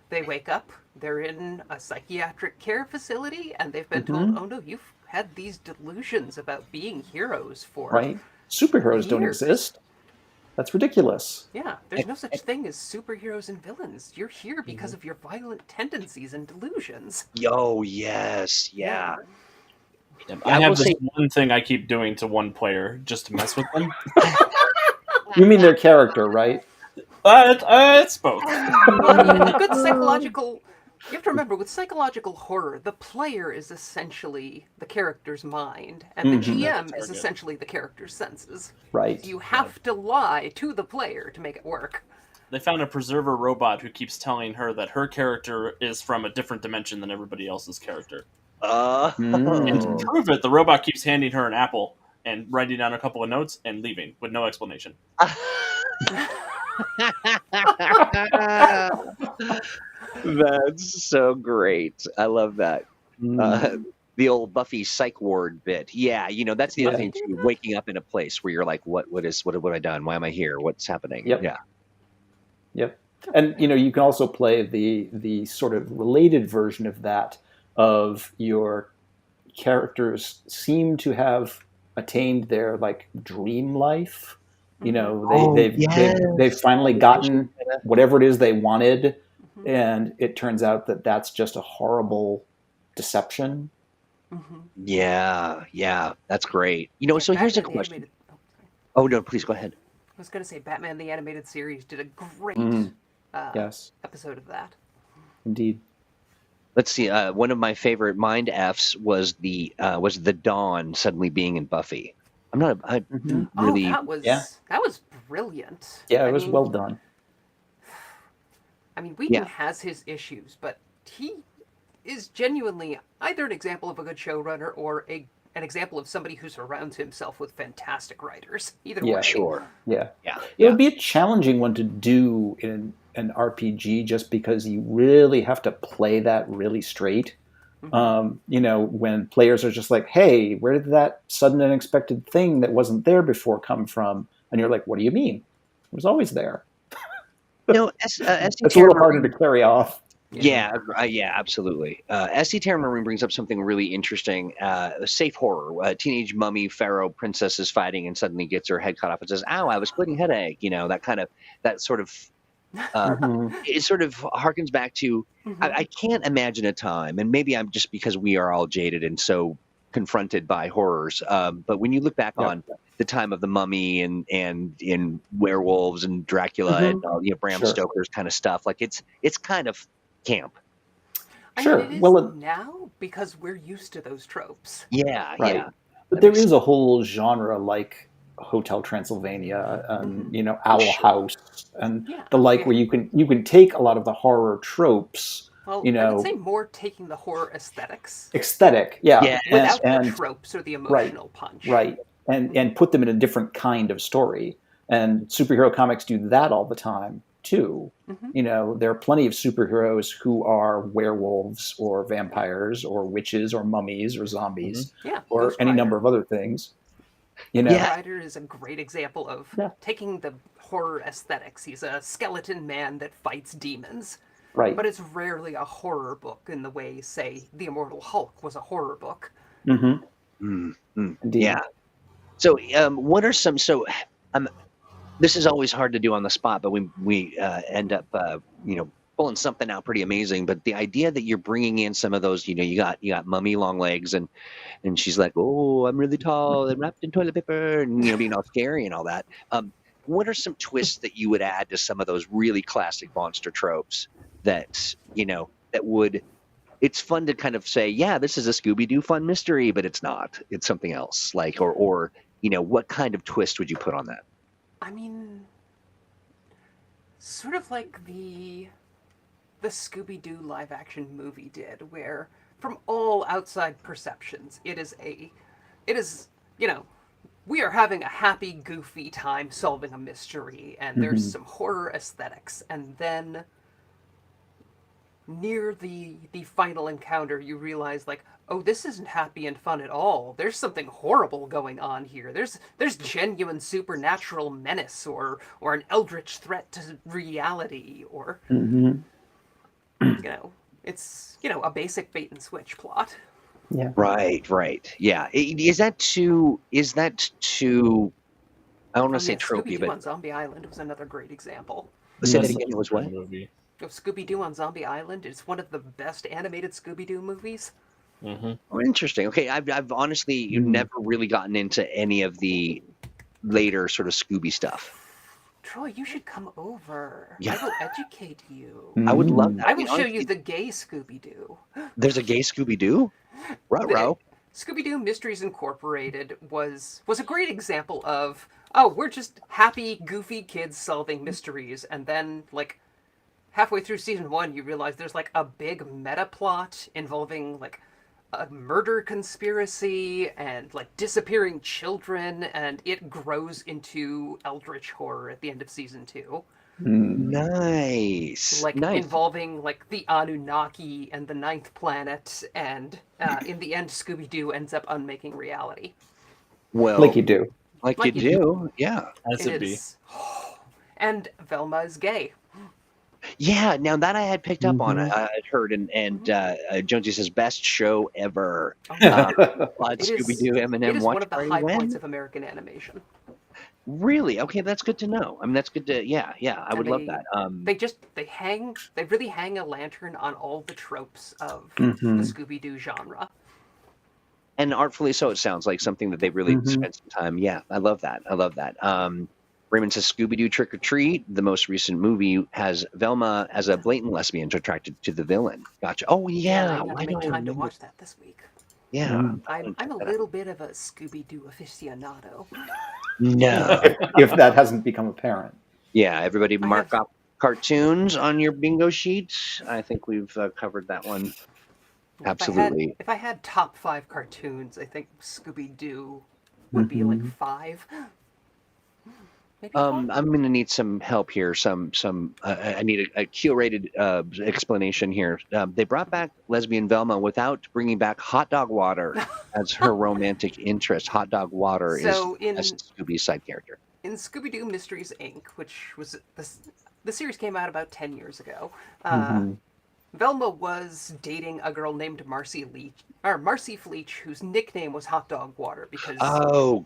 they wake up, they're in a psychiatric care facility, and they've been told, oh no, you've had these delusions about being heroes for
Right? Superheroes don't
years.
exist. That's ridiculous.
Yeah, there's no such thing as superheroes and villains. You're here because of your violent tendencies and delusions.
Yo, yes, yeah.
I
will
have this
say-
one thing I keep doing to one player just to mess with them.
You mean their character, right?
It's both.
Well, good psychological. You have to remember, with psychological horror, the player is essentially the character's mind, and the GM is essentially the character's senses.
Right.
You have to lie to the player to make it work.
They found a preserver robot who keeps telling her that her character is from a different dimension than everybody else's character. And to prove it, the robot keeps handing her an apple and writing down a couple of notes and leaving with no explanation.
That's so great. I love that. The old Buffy psych ward bit. Yeah, that's the other thing too. Waking up in a place where you're like, what have I done? Why am I here? What's happening?
Yep.
Yeah.
Yep. And you can also play the sort of related version of that, of your characters seem to have attained their like dream life. They've finally gotten whatever it is they wanted, and it turns out that that's just a horrible deception.
Yeah, that's great. So here's a question. Oh no, please go ahead.
I was going to say Batman the Animated Series did a great
Yes,
episode of that.
indeed.
Let's see. One of my favorite mind f's was the Dawn suddenly being in Buffy. I'm not really.
That was brilliant.
Yeah, it was well done.
I mean, Whedon has his issues, but he is genuinely either an example of a good showrunner or an example of somebody who surrounds himself with fantastic writers. Either way.
Sure.
Yeah. It would be a challenging one to do in an RPG, just because you really have to play that really straight. When players are just like, hey, where did that sudden unexpected thing that wasn't there before come from? And you're like, what do you mean? It was always there.
It's a
little harder to carry off.
Yeah, absolutely. S.C. Terramarine brings up something really interesting. Safe horror. A teenage mummy pharaoh princess is fighting and suddenly gets her head cut off and says, ow, I was splitting headache. That sort of it sort of harkens back to, I can't imagine a time, and maybe I'm just because we are all jaded and so confronted by horrors, but when you look back on the time of the Mummy and in Werewolves and Dracula and Bram Stoker's kind of stuff, like it's kind of camp.
I mean, it is now because we're used to those tropes.
Yeah.
But there is a whole genre like Hotel Transylvania, and Owl House, and
Yeah,
the like,
yeah.
where you can take a lot of the horror tropes.
Well, I would say more taking the horror aesthetics
Aesthetic, yeah,
without the
and
tropes or the
right,
emotional punch.
right, and put them in a different kind of story. And superhero comics do that all the time too. There are plenty of superheroes who are werewolves or vampires or witches or mummies or zombies
Yeah,
or
Ghost
any
Rider.
number of other things.
Ghost Rider is a great example of
Yeah.
taking the horror aesthetics. He's a skeleton man that fights demons.
Right.
But it's rarely a horror book in the way, say, The Immortal Hulk was a horror book.
Indeed.
Yeah. So, what are some? So, this is always hard to do on the spot, but we end up pulling something out pretty amazing. But the idea that you're bringing in some of those, you got Mummy long legs, and she's like, oh, I'm really tall and wrapped in toilet paper, and being all scary and all that. What are some twists that you would add to some of those really classic monster tropes that that would? It's fun to kind of say, yeah, this is a Scooby-Doo fun mystery, but it's not. It's something else. Like, or what kind of twist would you put on that?
I mean, sort of like the Scooby-Doo live-action movie did, where from all outside perceptions, it is we are having a happy, goofy time solving a mystery, and there's some horror aesthetics, and then near the final encounter, you realize, like, oh, this isn't happy and fun at all. There's something horrible going on here. There's genuine supernatural menace or an eldritch threat to reality, or it's a basic bait and switch plot.
Yeah.
Right. Yeah. Is that too? I don't want to say tropey,
Scooby-Doo
but
on Zombie Island was another great example.
say that again. It was what?
Movie.
Scooby-Doo on Zombie Island is one of the best animated Scooby-Doo movies.
Oh, interesting. Okay, I've honestly never really gotten into any of the later sort of Scooby stuff.
Troy, you should come over.
Yeah.
I will educate you.
I would love that.
I will show you the gay Scooby-Doo.
There's a gay Scooby-Doo? Ruh-roh.
Scooby-Doo Mysteries Incorporated was a great example of, oh, we're just happy, goofy kids solving mysteries, and then, like, halfway through season 1, you realize there's, like, a big meta plot involving, like, a murder conspiracy and, like, disappearing children, and it grows into eldritch horror at the end of season 2.
Nice.
Like,
nice.
involving, like, the Anunnaki and the Ninth Planet, and in the end, Scooby-Doo ends up unmaking reality.
Well,
Like you do.
Like you do. Yeah.
As it be.
And Velma is gay.
Yeah, now that I had picked up on, I'd heard, and Jonesy says best show ever. Scooby-Doo, Eminem,
it is
Watch
one of the
Party
high
When?
points of American animation.
Really? Okay, that's good to know. I mean, that's good to, yeah, I would love that.
They really hang a lantern on all the tropes of the Scooby-Doo genre.
And artfully so, it sounds like something that they really spent some time. Yeah, I love that. Raymond says Scooby-Doo Trick or Treat, the most recent movie, has Velma as a blatant lesbian attracted to the villain. Gotcha. Oh, yeah.
I didn't make time to watch that this week.
Yeah.
I'm a little bit of a Scooby-Doo aficionado.
No.
If that hasn't become apparent.
Yeah, everybody mark up cartoons on your bingo sheet. I think we've covered that one. Absolutely.
If I had top 5 cartoons, I think Scooby-Doo would be like 5. Maybe
I'm going to need some help here. I need a curated explanation here. They brought back lesbian Velma without bringing back hot dog water as her romantic interest. Hot dog water is Scooby's side character.
In Scooby-Doo Mysteries Inc., which was the series came out about 10 years ago. Velma was dating a girl named Marcy Fleech, whose nickname was Hot Dog Water because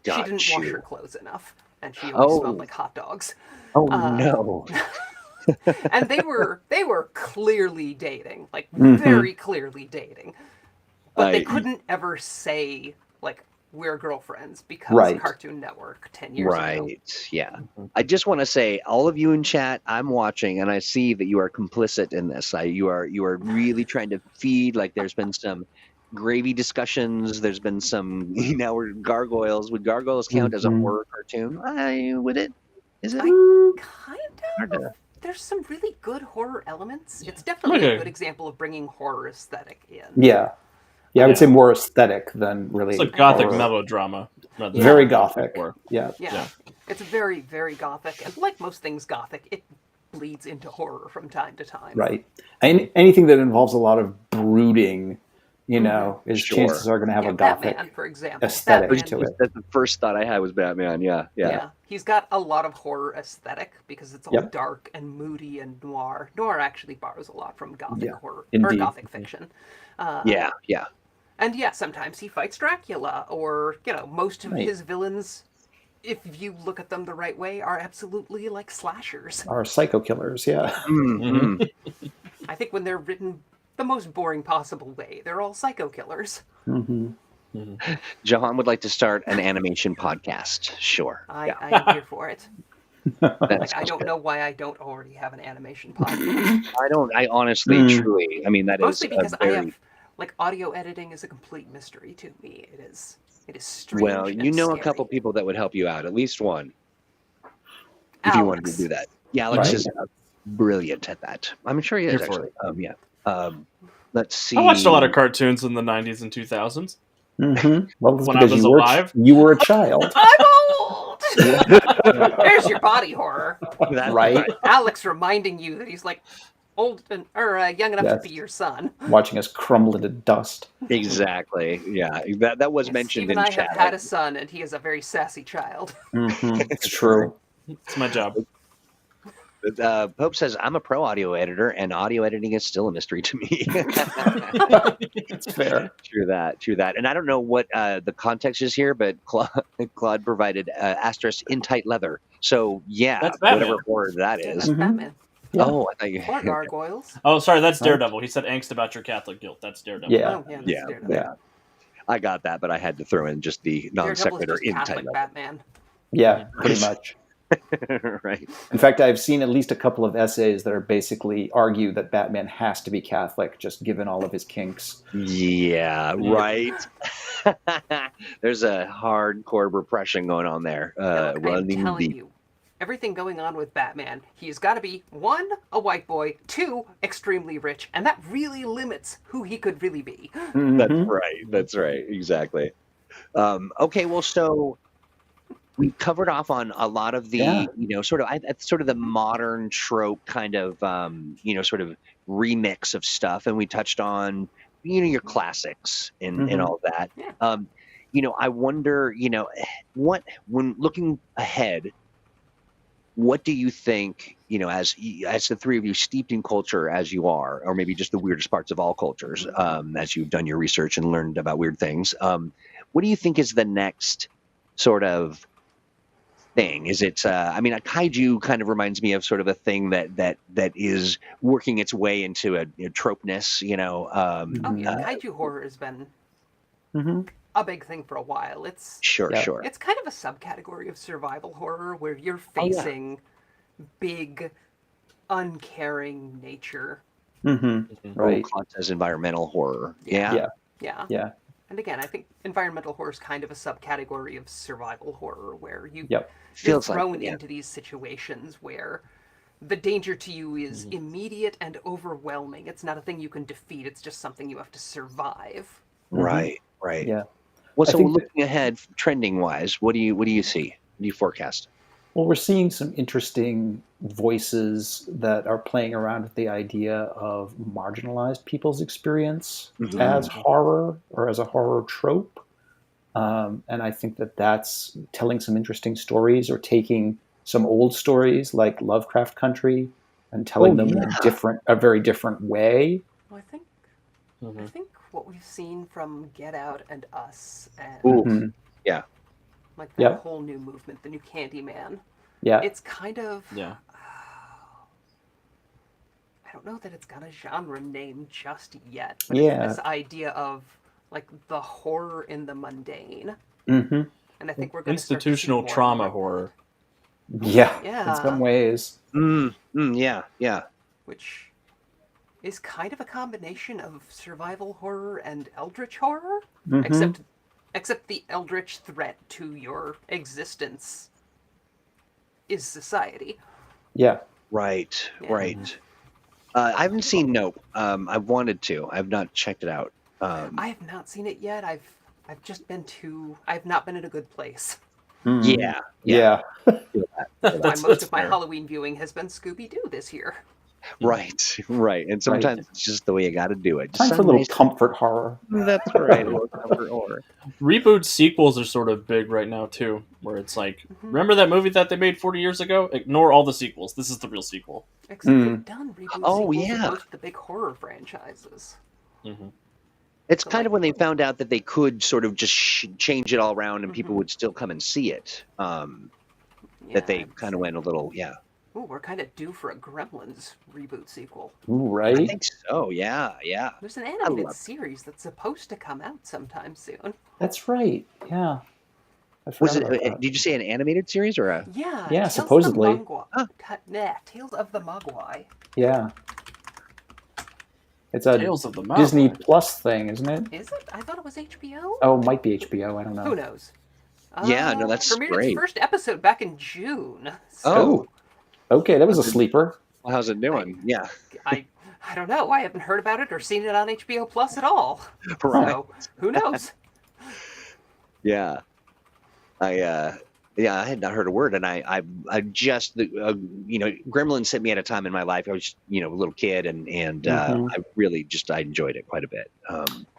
she didn't wash her clothes enough, and she always smelled like hot dogs.
Oh no!
And they were clearly dating, like very clearly dating, but they couldn't ever say like we're girlfriends because Cartoon Network 10 years ago.
Right. Yeah. I just want to say, all of you in chat, I'm watching, and I see that you are complicit in this. You are really trying to feed. Like, there's been some gravy discussions. There's been some. Now we're gargoyles. Would gargoyles count as a horror cartoon? Would it? Is it?
Kind
Hard
of.
to-
There's some really good horror elements. It's definitely a good example of bringing horror aesthetic in.
Yeah. Yeah, I would say more aesthetic than really.
It's a gothic
horror.
melodrama. rather than
Very
horror.
gothic. Yeah.
Yeah. It's very, very gothic. And like most things gothic, it bleeds into horror from time to time.
Right. And anything that involves a lot of brooding, is
Sure.
chances are going to have a gothic
Batman, for example.
aesthetic
Batman,
to it.
That's the first thought I had was Batman. Yeah.
He's got a lot of horror aesthetic because it's all
Yep.
dark and moody and noir. Noir actually borrows a lot from gothic horror or
indeed.
gothic fiction.
Yeah.
And yeah, sometimes he fights Dracula, or most of his villains, if you look at them the right way, are absolutely like slashers.
Are psycho killers, yeah.
Mm-hmm.
I think when they're written the most boring possible way, they're all psycho killers.
Jahan would like to start an animation podcast. Sure.
I am here for it.
That's
I don't know why I don't already have an animation podcast.
I honestly, truly. I mean, that
Mostly
is
because
a very
I have audio editing is a complete mystery to me. It is strange.
well.
and
You know
scary.
a couple people that would help you out. At least one. If you wanted to
Alex.
do that. Yeah, Alex
Right.
is brilliant at that. I'm sure he is
Here for
actually. Let's see.
I watched a lot of cartoons in the 90s and 2000s.
Well, that's
When I
because
was
you
alive?
you were a child.
I'm old. There's your body horror.
That's
Right.
Alex reminding you that he's old or young enough to
Yes.
be your son.
Watching us crumble into dust.
Exactly. Yeah. That was mentioned
Steve and
in
I
chat.
have had a son, and he is a very sassy child.
It's true.
It's my job.
Pope says, I'm a pro audio editor, and audio editing is still a mystery to me.
It's fair.
True that. And I don't know what the context is here, but Claude provided asterisk in tight leather. So, yeah,
That's Batman.
whatever horror that
Yeah,
is.
that's Batman.
Oh, I thought you
Or gargoyles.
Oh, sorry, that's Daredevil. He said angst about your Catholic guilt. That's Daredevil.
Yeah.
Oh, yeah, that's
Yeah,
Daredevil.
Yeah.
I got that, but I had to throw in just the non
Daredevil's
sequitur
just
in tight
Catholic
leather.
Batman.
Yeah, pretty much.
Right.
In fact, I've seen at least a couple of essays that are basically argue that Batman has to be Catholic, just given all of his kinks.
Yeah, right. There's a hardcore repression going on there.
Look, I'm
Running
telling
deep.
you, everything going on with Batman, he's got to be 1, a white boy, 2, extremely rich, and that really limits who he could really be.
That's right. That's right. Exactly. Okay. Well, so we covered off on a lot of the, sort of the modern trope kind of, sort of remix of stuff, and we touched on, your classics and all that.
Yeah.
I wonder, when looking ahead, what do you think, as the three of you steeped in culture as you are, or maybe just the weirdest parts of all cultures, as you've done your research and learned about weird things, what do you think is the next sort of thing? Is it, a kaiju kind of reminds me of sort of a thing that is working its way into a tropeness,
Kaiju horror has been a big thing for a while. It's
Sure.
It's kind of a subcategory of survival horror where you're facing big, uncaring nature.
Right.
Claude says environmental horror. Yeah.
Yeah. And again, I think environmental horror is kind of a subcategory of survival horror where you're
Feels like
thrown
it, yeah.
into these situations where the danger to you is immediate and overwhelming. It's not a thing you can defeat. It's just something you have to survive.
Right.
Yeah.
Well,
I
so
think
looking ahead, trending wise, what do you see? What do you forecast?
Well, we're seeing some interesting voices that are playing around with the idea of marginalized people's experience as horror or as a horror trope. And I think that that's telling some interesting stories or taking some old stories like Lovecraft Country and telling them in a very different way.
Well, I think what we've seen from Get Out and Us and
Yeah.
like that whole new movement, the new Candyman.
Yeah.
It's kind of
Yeah.
I don't know that it's got a genre name just yet, but
Yeah.
it's this idea of like the horror in the mundane.
Mhm.
And I think we're going
Institutional trauma horror.
Yeah.
Yeah.
In some ways.
Yeah.
which is kind of a combination of survival horror and eldritch horror,
Mhm.
except the eldritch threat to your existence is society.
Yeah.
Right,
Yeah.
right. I haven't seen Nope. I wanted to. I've not checked it out.
I have not seen it yet. I've not been in a good place.
Mm.
Yeah,
Yeah.
That's why
That's
most of my
fair.
Halloween viewing has been Scooby-Doo this year.
right, right. And sometimes it's just the way you got to do it. Just
Time for a
some
little
ways-
comfort horror.
That's right. A little comfort horror.
Reboot sequels are sort of big right now too, where it's like, remember that movie that they made 40 years ago? Ignore all the sequels. This is the real sequel.
Except they've done reboot
Oh,
sequels
yeah.
of most of the big horror franchises.
Mm-hmm.
It's
So,
kind
like-
of when they found out that they could sort of just change it all around and people would still come and see it. That they kind of went a little,
Ooh, we're kind of due for a Gremlins reboot sequel.
Ooh,
I
right?
think so. Yeah.
There's an animated
love-
series that's supposed to come out sometime soon.
That's right. Yeah. I
Was
forgot about that.
Did you say an animated series or a?
Yeah.
Yeah,
Tales
supposedly.
Of the Mogwai. Tales of the Mogwai.
Yeah. It's a
Tales of the Mouse.
Disney Plus thing, isn't it?
Is it? I thought it was HBO.
Oh, it might be HBO. I don't know.
Who knows?
Yeah, no, that's
premiered
great.
its first episode back in June.
Oh.
Okay, that was a sleeper.
Well, how's it doing? Yeah.
I don't know. I haven't heard about it or seen it on HBO Plus at all.
Right.
So who knows?
Yeah. I had not heard a word, and I just Gremlins hit me at a time in my life. I was a little kid, and I really I enjoyed it quite a bit.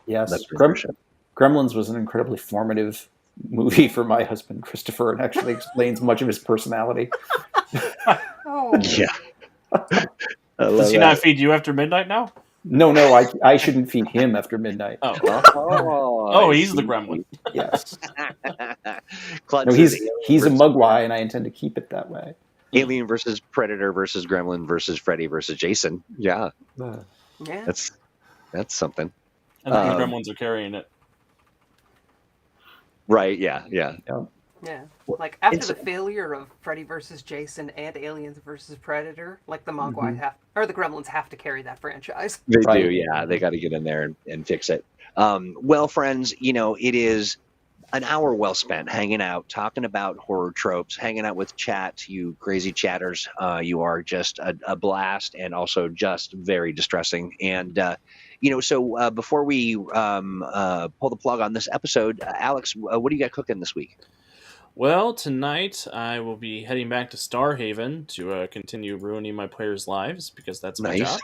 Yes,
That's for sure.
Gremlins was an incredibly formative movie for my husband Christopher, and actually explains much of his personality.
Oh.
Yeah. I love
Does he
that.
not feed you after midnight now?
No, I shouldn't feed him after midnight.
Oh,
Oh,
he's the gremlin.
Yes,
Clutch
no,
is
he's a
versus-
Mugwai, and I intend to keep it that way.
Alien versus Predator versus Gremlin versus Freddy versus Jason. Yeah,
Yeah.
that's something.
And the gremlins are carrying it.
Right? Yeah.
Yeah. Like after
it's-
the failure of Freddy versus Jason and Aliens versus Predator, like the
Mm-hmm.
Mogwai the Gremlins have to carry that franchise.
They
Right.
do. Yeah, they got to get in there and fix it. Well, friends, it is an hour well spent hanging out, talking about horror tropes, hanging out with chat, you crazy chatters. You are just a blast and also just very distressing. And, so before we pull the plug on this episode, Alex, what do you got cooking this week?
Well, tonight I will be heading back to Starhaven to continue ruining my players' lives because that's my
Nice.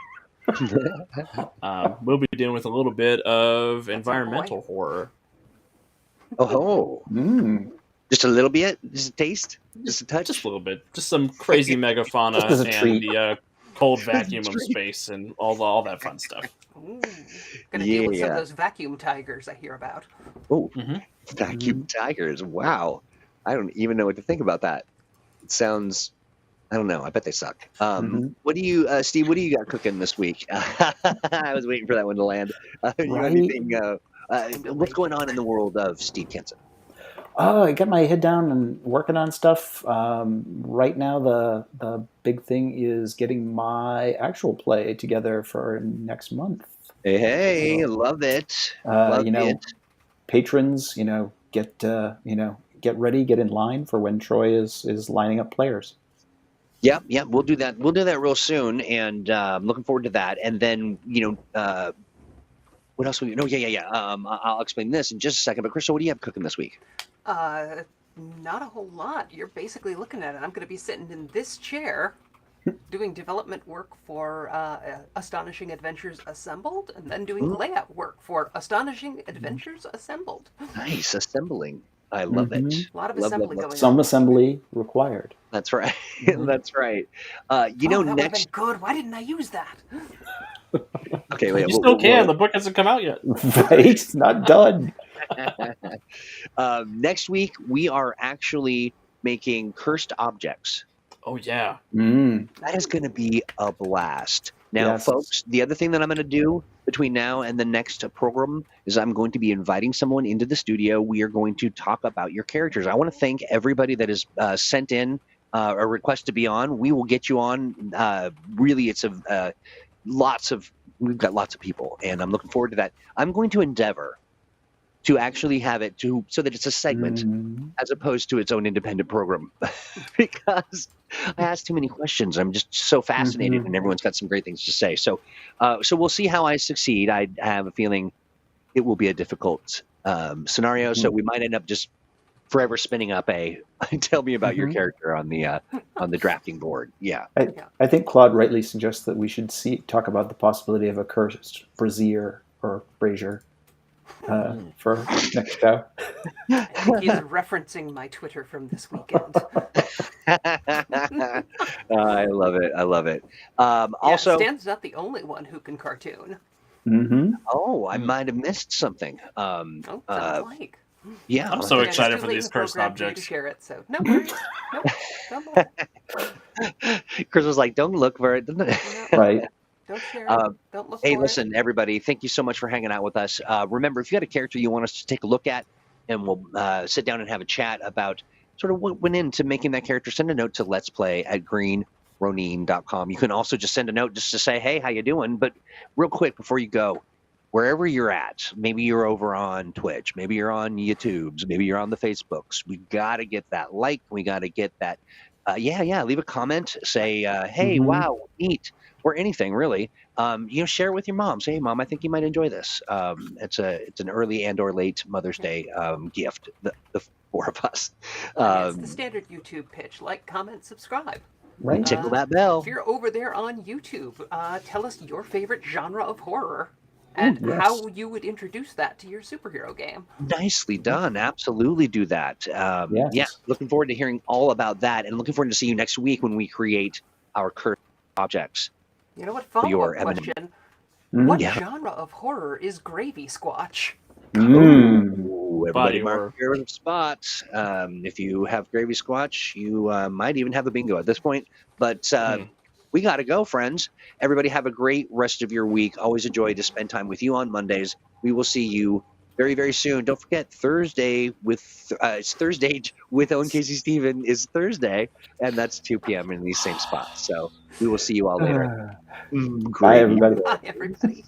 job. We'll be dealing with a little bit of
a
environmental horror.
Oh, just a little bit? Just a taste? Just a touch?
Just a little bit. Just some crazy megafauna
Just as a
and
treat.
the cold vacuum of space and all that fun stuff.
Ooh. Gonna deal with some
Yeah.
of those vacuum tigers I hear about.
Oh,
Mhm.
vacuum tigers. Wow. I don't even know what to think about that. It sounds, I don't know. I bet they suck. What do you, Steve, what do you got cooking this week? I was waiting for that one to land. You got
Right.
anything, what's going on in the world of Steve Kenson?
Oh, I got my head down and working on stuff. Right now, the big thing is getting my actual play together for next month.
Hey, love it. Love it.
Patrons, get ready, get in line for when Troy is lining up players.
Yeah, we'll do that. We'll do that real soon, and I'm looking forward to that. And then, what else? I'll explain this in just a second. But Crystal, what do you have cooking this week?
Not a whole lot. You're basically looking at it. I'm going to be sitting in this chair doing development work for Astonishing Adventures Assembled, and then doing layout work for Astonishing Adventures Assembled.
Nice assembling. I love it.
Mhm.
A lot of
Love,
assembly
love, love.
going
Some
on.
assembly required.
That's right.
Mhm.
That's right.
That would've
Next.
been good. Why didn't I use that?
Okay, wait.
You still can. The book hasn't come out yet.
Right? It's not done.
Next week we are actually making cursed objects.
Oh yeah.
That is going to be a blast. Now,
Yes.
folks, the other thing that I'm going to do between now and the next program is I'm going to be inviting someone into the studio. We are going to talk about your characters. I want to thank everybody that has sent in a request to be on. We will get you on. Really, it's lots of we've got lots of people, and I'm looking forward to that. I'm going to endeavor to actually have it so that it's a segment as opposed to its own independent program, because I ask too many questions. I'm just so fascinated, and everyone's got some great things to say. So we'll see how I succeed. I have a feeling it will be a difficult scenario, so we might end up just forever spinning up a tell me about your character on the drafting board. Yeah.
I think Claude rightly suggests that we should talk about the possibility of a cursed brazier or brazier for next show.
I think he's referencing my Twitter from this weekend.
I love it. I love it. Also,
Stan's not the only one who can cartoon.
Oh, I might have missed something.
Sounds like.
Yeah,
I'm so excited for these cursed objects.
To share it, so no worries. Nope, don't look.
Chris was like, "Don't look for it."
Right.
Don't share it. Don't look
Hey,
for
listen, everybody. Thank you so much for hanging out with us. Remember, if you got a character you want us to take a look at, and we'll sit down and have a chat about sort of what went into making that character, send a note to Let's Play at greenronin.com. You can also just send a note just to say, "Hey, how you doing?" But real quick before you go, wherever you're at, maybe you're over on Twitch, maybe you're on YouTube's, maybe you're on the Facebooks. We got to get that like. We got to get that. Leave a comment. Say, "Hey, wow, neat," or anything really. Share it with your mom. Say, "Hey, Mom, I think you might enjoy this." It's an early and/or late Mother's Day gift. The four of us.
It's the standard YouTube pitch: like, comment, subscribe.
Right.
Tickle that bell.
If you're over there on YouTube, tell us your favorite genre of horror. And how you would introduce that to your superhero game.
Nicely done. Absolutely do that. Yeah, looking forward to hearing all about that, and looking forward to see you next week when we create our cursed objects.
You know what? Follow-up question. What genre of horror is Gravy Squatch?
Ooh, everybody
Body
mark
horror.
your spots. If you have Gravy Squatch, you might even have a bingo at this point. But we got to go, friends. Everybody have a great rest of your week. Always a joy to spend time with you on Mondays. We will see you very, very soon. Don't forget, Thursday with Owen Casey Steven is Thursday, and that's 2 p.m. in these same spots. So we will see you all later.
Bye, everybody.
Bye, everybody.